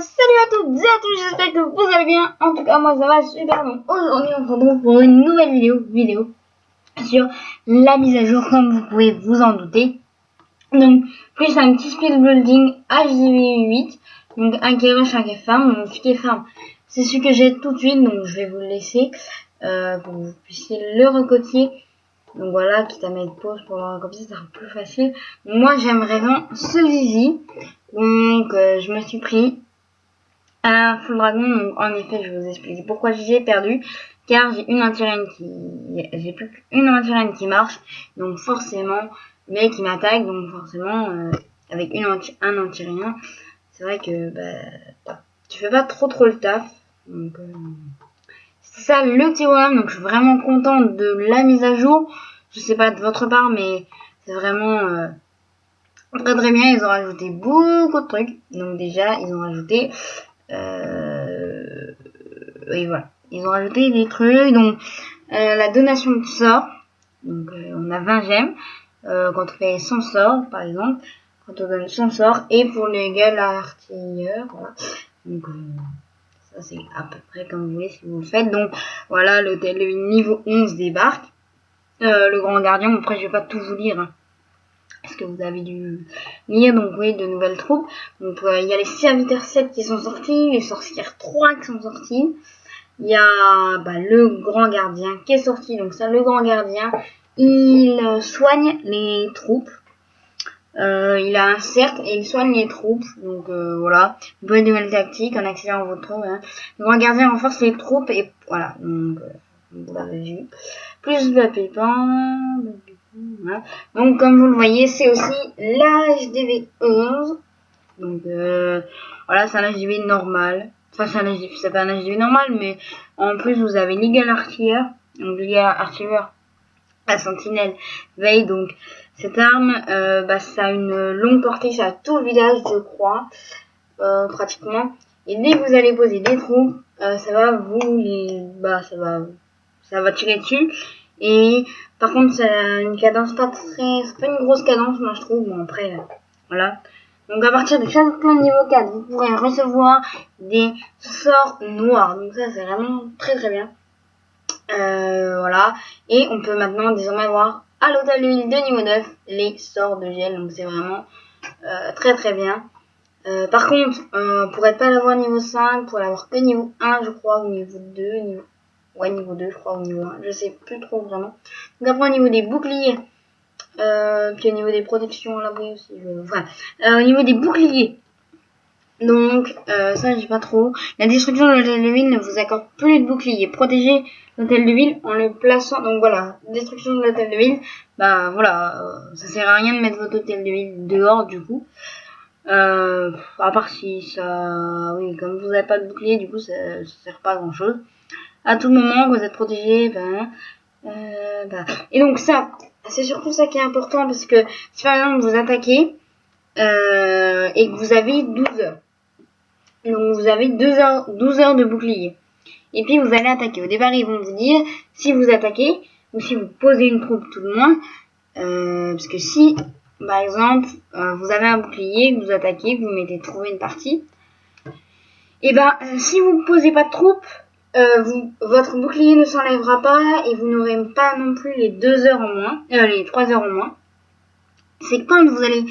salut à toutes et à tous, j'espère que vous allez bien. En tout cas, moi ça va super. Donc aujourd'hui, on se retrouve pour une nouvelle vidéo sur la mise à jour, comme vous pouvez vous en douter. Donc, plus un petit speed building HDV8, donc un qui est rush, un qui est farm. Donc, ce qui est farm, c'est ce que j'ai tout de suite, donc je vais vous le laisser pour que vous puissiez le recopier. Donc voilà, quitte à mettre pause pour le recopier, ça sera plus facile. Donc, moi, j'aimerais vraiment celui-ci. Donc, je me suis pris un full dragon. Donc, en effet, je vais vous expliquer pourquoi j'ai perdu. Car j'ai une anti-reine j'ai plus qu'une anti-reine qui marche. Donc, forcément, le mec il m'attaque. Donc, forcément, avec un anti-rien, c'est vrai que tu fais pas trop le taf. Donc, c'est ça le théorème. Donc, je suis vraiment contente de la mise à jour. Je sais pas de votre part, mais c'est vraiment très bien. Ils ont rajouté beaucoup de trucs. Donc déjà, ils ont rajouté et voilà, ils ont rajouté des trucs. Donc la donation de sorts. Donc on a 20 gemmes quand on fait 100 sorts, par exemple. Quand on donne 100 sorts, et pour les artilleurs, voilà. Donc ça c'est à peu près comme vous voulez si vous le faites. Donc voilà, l'hôtel de niveau 11 débarque. Le grand gardien, après je vais pas tout vous lire, hein, parce que vous avez dû lire. Donc oui, de nouvelles troupes. Donc il y a les serviteurs 7 qui sont sortis, les sorcières 3 qui sont sortis. Il y a le grand gardien qui est sorti. Donc ça, le grand gardien, il soigne les troupes. Il a un cercle et il soigne les troupes. Donc voilà, vous pouvez de nouvelles tactiques en accélérant vos troupes. Hein. Le grand gardien renforce les troupes et voilà. Donc vous l'avez vu. Plus de pépins. Voilà. Donc comme vous le voyez, c'est aussi l'HDV 11. Donc voilà, c'est un HDV normal. Enfin, c'est pas un HDV normal, mais en plus vous avez l'Eagle Artiller. Donc l'Eagle Artiller, la sentinelle veille. Donc cette arme, ça a une longue portée, ça a tout le village, je crois, pratiquement. Et dès que vous allez poser des troupes, ça va ça va tirer dessus. Et par contre, ça a une cadence c'est pas une grosse cadence, moi je trouve. Bon après, voilà. Donc à partir de chaque plan niveau 4, vous pourrez recevoir des sorts noirs. Donc ça c'est vraiment très bien. Voilà. Et on peut maintenant désormais avoir à l'hôtel de ville de niveau 9 les sorts de gel. Donc c'est vraiment très bien. Par contre, on pourrait pas l'avoir niveau 5, pour l'avoir que niveau 1 je crois, ou niveau 2, niveau 2 je crois, ou niveau 1, je sais plus trop vraiment. Donc après au niveau des boucliers, puis au niveau des protections, là oui aussi, au niveau des boucliers, donc ça j'ai pas trop. La destruction de l'hôtel de ville ne vous accorde plus de boucliers. Protégez l'hôtel de ville en le plaçant, donc voilà, destruction de l'hôtel de ville, voilà, ça sert à rien de mettre votre hôtel de ville dehors du coup. À part si ça, oui, comme vous n'avez pas de bouclier, du coup ça sert pas à grand chose. À tout moment vous êtes protégé, et donc ça, c'est surtout ça qui est important, parce que si par exemple vous attaquez et que vous avez 12 heures, donc vous avez 12 heures de bouclier, et puis vous allez attaquer. Au départ ils vont vous dire si vous attaquez ou si vous posez une troupe tout le moins, parce que si par exemple vous avez un bouclier, que vous attaquez, que vous mettez trouver une partie, et si vous ne posez pas de troupe, votre bouclier ne s'enlèvera pas et vous n'aurez pas non plus les 2 heures en moins, les 3 heures en moins. C'est quand vous allez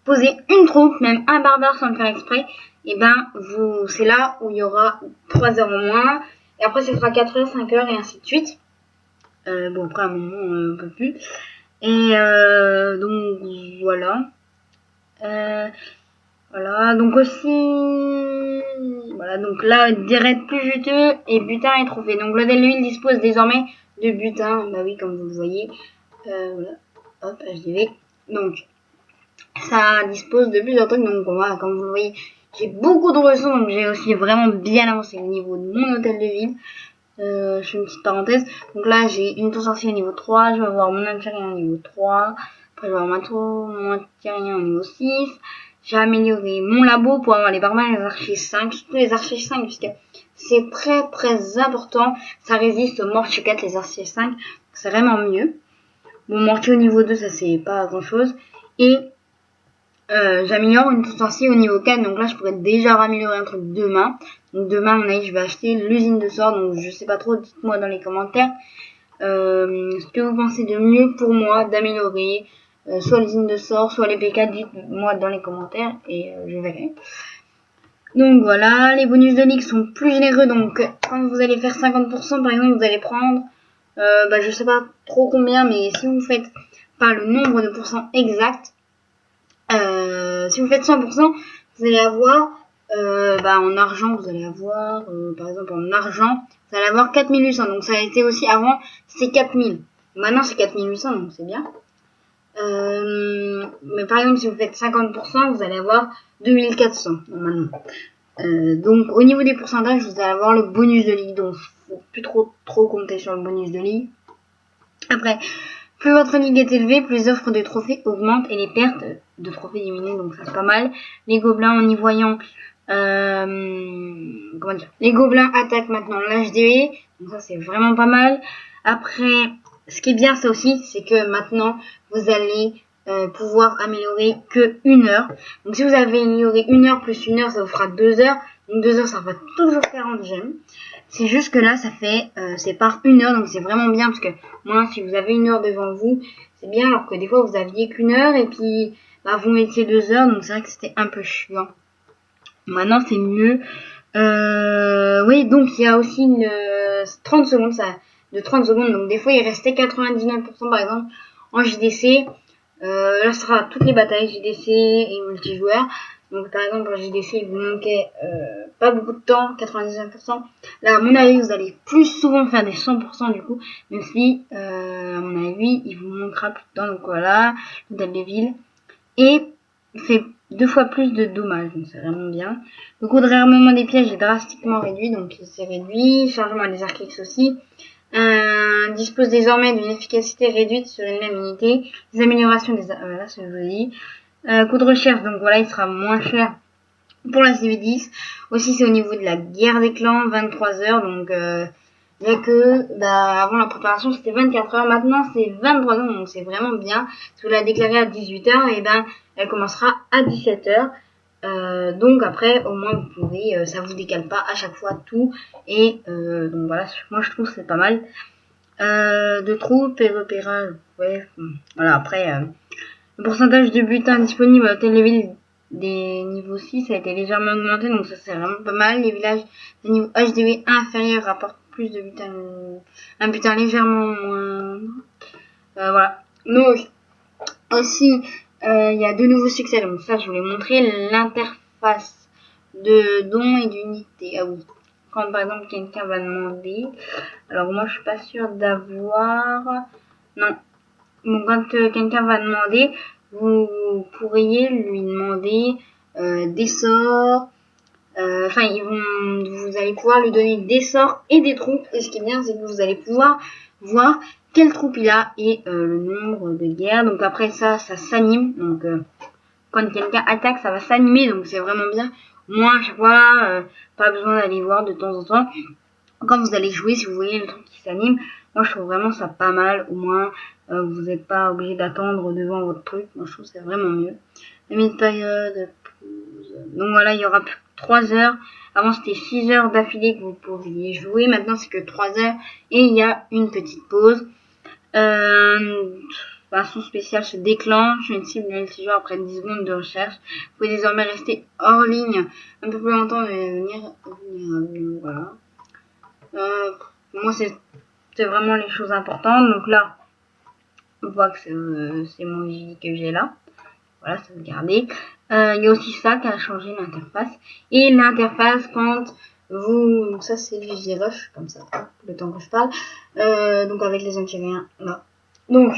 poser une troupe, même un barbare sans le faire exprès, c'est là où il y aura 3 heures en moins, et après ce sera 4 heures, 5 heures et ainsi de suite. Après à un moment on peut plus. Et donc voilà. Voilà, donc aussi, voilà, donc là, direct plus juteux et butin et trophée. Donc l'hôtel de ville dispose désormais de butin, oui, comme vous le voyez, voilà, hop, HDV. Donc, ça dispose de plusieurs trucs, donc voilà, comme vous le voyez, j'ai beaucoup de ressources, donc j'ai aussi vraiment bien avancé au niveau de mon hôtel de ville. Je fais une petite parenthèse, donc là, j'ai une tour sorcière au niveau 3, je vais avoir mon antirien au niveau 3, après je vais avoir mon antirien au niveau 6, j'ai amélioré mon labo pour avoir les barbares et les archers 5, surtout les archers 5, puisque c'est très important. Ça résiste aux mortiers 4, les archers 5, c'est vraiment mieux. Bon, mortier au niveau 2, ça c'est pas grand chose. Et j'améliore une toute ainsi au niveau 4, donc là je pourrais déjà raméliorer un truc demain. Donc demain, à mon avis, je vais acheter l'usine de sort, donc je sais pas trop, dites-moi dans les commentaires ce que vous pensez de mieux pour moi d'améliorer, soit l'usine de sort, soit les PK, dites-moi dans les commentaires et je verrai. Donc voilà, les bonus de ligue sont plus généreux, donc quand vous allez faire 50% par exemple, vous allez prendre, je sais pas trop combien, mais si vous faites pas le nombre de pourcents exact, si vous faites 100%, vous allez avoir, en argent, vous allez avoir, par exemple en argent, vous allez avoir 4800, donc ça a été aussi avant, c'est 4000. Maintenant c'est 4800, donc c'est bien. Mais par exemple, si vous faites 50%, vous allez avoir 2400 normalement. Donc au niveau des pourcentages, vous allez avoir le bonus de ligue, donc faut plus trop compter sur le bonus de ligue. Après, plus votre ligue est élevée, plus les offres de trophées augmentent et les pertes de trophées diminuent, donc ça c'est pas mal. Les gobelins, en y voyant, les gobelins attaquent maintenant l'HDV, donc ça c'est vraiment pas mal. Après, ce qui est bien ça aussi, c'est que maintenant vous allez pouvoir améliorer que 1 heure. Donc si vous avez amélioré 1 heure plus 1 heure, ça vous fera 2 heures. Donc 2 heures, ça va toujours 40 gemmes. C'est juste que là, ça fait, c'est par 1 heure, donc c'est vraiment bien, parce que moi, si vous avez 1 heure devant vous, c'est bien, alors que des fois, vous aviez qu'1 heure, et puis, vous mettiez 2 heures, donc c'est vrai que c'était un peu chiant. Maintenant, c'est mieux. Oui, donc il y a aussi une 30 secondes, de 30 secondes, donc des fois, il restait 99%, par exemple, en JDC. Là, ce sera toutes les batailles JDC et multijoueur. Donc, par exemple, en JDC, il vous manquait pas beaucoup de temps, 99%. Là, à mon avis, vous allez plus souvent faire des 100% du coup. Même si, à mon avis, il vous manquera plus de temps. Donc voilà, l'hôtel de ville. Et il fait 2 fois plus de dommages. Donc c'est vraiment bien. Le coût de réarmement des pièges est drastiquement réduit. Donc c'est réduit. Chargement des arcs aussi. Dispose désormais d'une efficacité réduite sur une même unité. Les améliorations des... là, c'est joli. Coût de recherche, donc voilà, il sera moins cher pour la CV10. Aussi, c'est au niveau de la guerre des clans, 23 heures. Donc, il y a que, avant la préparation, c'était 24 heures. Maintenant, c'est 23 heures. Donc, c'est vraiment bien. Si vous la déclarez à 18 heures, et elle commencera à 17 heures. Donc, après, au moins, vous pouvez, ça vous décale pas à chaque fois tout. Et, donc voilà, moi, je trouve que c'est pas mal. De troupes et repérage. Ouais, voilà, après, le pourcentage de butins disponibles à l'hôtel de ville des niveaux 6 a été légèrement augmenté, donc ça c'est vraiment pas mal. Les villages de niveau HDV inférieur rapportent plus de butins, un butin légèrement moindre. Voilà. Donc, aussi, il y a 2 nouveaux succès, donc ça je voulais montrer l'interface de dons et d'unités. Ah oui. Quand par exemple quelqu'un va demander, alors moi je suis pas sûre d'avoir, non. Bon, quand quelqu'un va demander, vous pourriez lui demander des sorts. Vous allez pouvoir lui donner des sorts et des troupes. Et ce qui est bien, c'est que vous allez pouvoir voir quelle troupe il a et le nombre de guerres. Donc après ça s'anime. Donc quand quelqu'un attaque, ça va s'animer. Donc c'est vraiment bien. Moi, à chaque fois, pas besoin d'aller voir de temps en temps. Quand vous allez jouer, si vous voyez le truc qui s'anime, moi je trouve vraiment ça pas mal. Au moins, vous n'êtes pas obligé d'attendre devant votre truc. Moi je trouve que c'est vraiment mieux. La mid-période, donc voilà, il y aura plus 3 heures. Avant c'était 6 heures d'affilée que vous pouviez jouer. Maintenant c'est que 3 heures et il y a une petite pause. Son spécial se déclenche. Une cible multijoueur après 10 secondes de recherche. Vous pouvez désormais rester hors ligne un peu plus longtemps et venir vulnérable. Voilà. Moi c'est vraiment les choses importantes. Donc là on voit que c'est mon J que j'ai là. Voilà, ça veut garder. Il y a aussi ça qui a changé l'interface. Et l'interface quand vous... Donc ça c'est le JRush, comme ça, le temps que je parle. Donc avec les Algériens là. Donc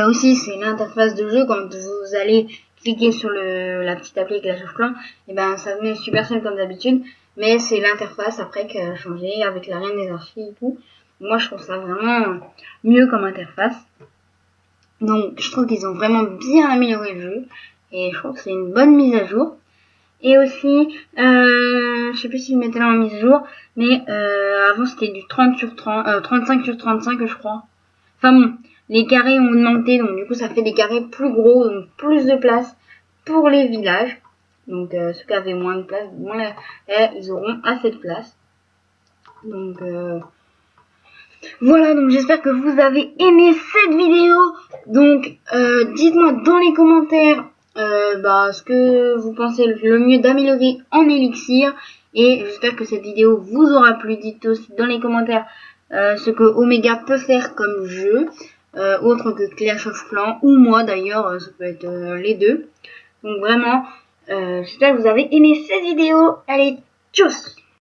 aussi c'est l'interface de jeu quand vous allez cliquer sur la petite appli Clash of Clans. Et ça met Supercell comme d'habitude. Mais c'est l'interface après qui a changé avec la reine des archives et tout. Moi je trouve ça vraiment mieux comme interface. Donc je trouve qu'ils ont vraiment bien amélioré le jeu. Et je trouve que c'est une bonne mise à jour. Et aussi, je sais plus s'ils mettaient là en mise à jour. Mais avant c'était du 30 sur 30, 35 sur 35 je crois. Enfin bon, les carrés ont augmenté. Donc du coup ça fait des carrés plus gros. Donc plus de place. pour les villages. Donc ceux qui avaient moins de place, ils auront assez de place. Donc voilà, donc j'espère que vous avez aimé cette vidéo. Donc dites-moi dans les commentaires ce que vous pensez le mieux d'améliorer en élixir. Et j'espère que cette vidéo vous aura plu. Dites aussi dans les commentaires ce que Omega peut faire comme jeu, autre que Clash of Clans, ou moi d'ailleurs, ça peut être les deux. Donc vraiment, j'espère que vous avez aimé cette vidéo. Allez, tchuss!